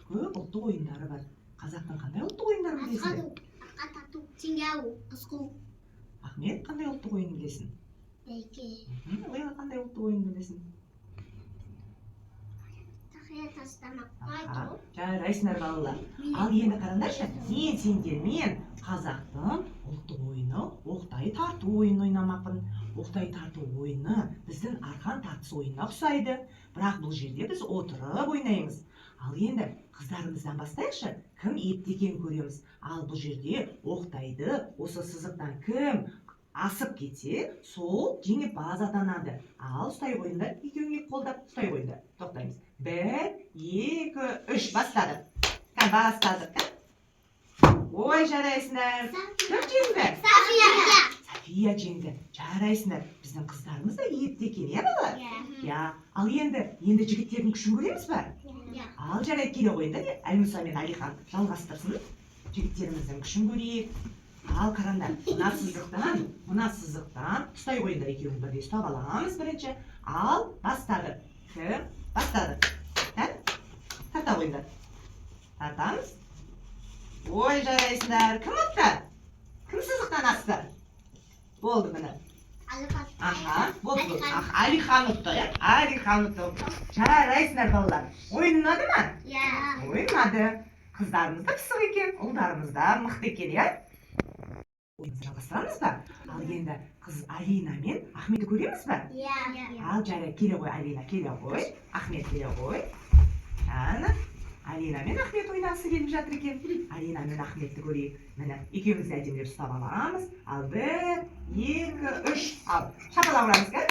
Көп ұлттық ойындары бар. Қазақтың қандай ұлттық ойындарын білесің? Ат ату, теңге алу, қысқу. Ахмет, қандай ұлттық ойын білесің? Бәйге. Ойға қандай ұлттық ойын білесің? Тақия тастамақ. Жарайсыңдар балалар. Ал енді қараңдаршы, мен сендермен қазақтың ұлттық ойыны оқтай тарту ойынын ойнамақпын. Оқтай тарту ойыны біздің арқан тартыс ойынына ұқсайды. Бірақ бұл жерде біз отырып ойнаймыз. Ал енді қыздарымыздан бастайықшы, кім епті екенін көреміз. Ал бұл жерде Оқтайды осы сызықтан кім асып кетсе, сол жеңімпаз атанады. Ал ұстай қойыңдар, екеуіңе қолдап ұстай қойыңдар. Тоқтаймыз. 1, 2, 3 бастадық. Бастадық. Ой, жарайсыңдар. Кім жеңді? София жеңді. Жарайсыңдар. Біздің қыздарымыз да епті екен, иә балалар? Иә. Ал енді жігіттердің күшін көреміз ба? Ал жарайды, келе қойыңдар. Әлмұса мен Алихан жалғастырсын. Жігіттеріміздің күшін көрейік. Ал қараңдар, мына сызықтан ұстай қойыңдар, екеуін бірдей ұстап аламыз бірінші. Ал бастады. Кім? Бастады. Тарта қойыңдар. Тартамыз. Ой, жарайсыңдар. Кім ұтты? Кім сызықтан асты? Болды міне. Алихан ұтты, иә? Алихан ұтты. Жарайсыңдар балалар. Ойын ұнады ма? Иә. Ойын ұнады. Қыздарымыз да пысық екен, ұлдарымыз да мықты екен, иә? Ойынды жалғастырамыз ба? Ал енді қыз Алина мен Ахметті көреміз ба? Иә. Ал жарай, келе ғой Алина, келе ғой. Ахмет келе ғой. Ана, Алина мен Ахмет ойнағысы келіп жатыр екен. Алина мен Ахметті көрейік. Міне, екеумізді әдемілеп ұстап аламыз. Ал 1, 2, 3. Ал, шапалақ ұрамыз, ка?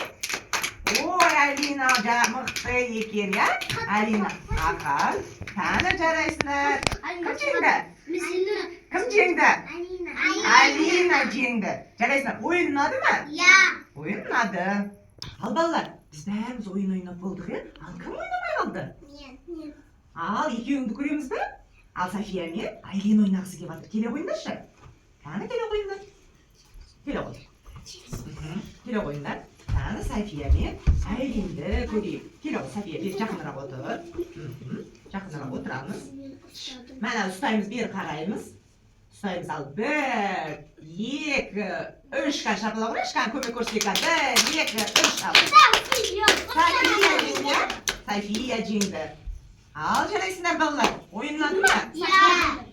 Ой, Алина мықты екен, иә? Алина, ақан. Тәні жарайсыңдар. Кім жеңді? Кім жеңді? Алина жеңді. Жарайсыңдар, ойын ұнады ма? Иә. Ойын ұнады. Ал балалар, біз бәріміз ойын ойнап болдық, е? Ал кім ойнамай қалды? Мен. Ал екеуіңді көреміз бе? Ал София мен Айлин ойнағысы келіп жатыр. Келе қойыңдаршы. Кәні келе қойыңдар. Келе қой. Келе қойыңдар. Кәні София мен Айлинді көрейік. Келе қой, София, бері жақынырақ отыр. Жақынырақ отырамыз. Мәні ұстаймыз, бері қараймыз. Ұстаймыз, ал 1, 2, 3 қан шапалақ ұрайық, қан көмек көрсетейік. 1, 2, 3 ал. София жеңді. Ал жарайсыңдар балалар, ойын ұнады ма? Иә.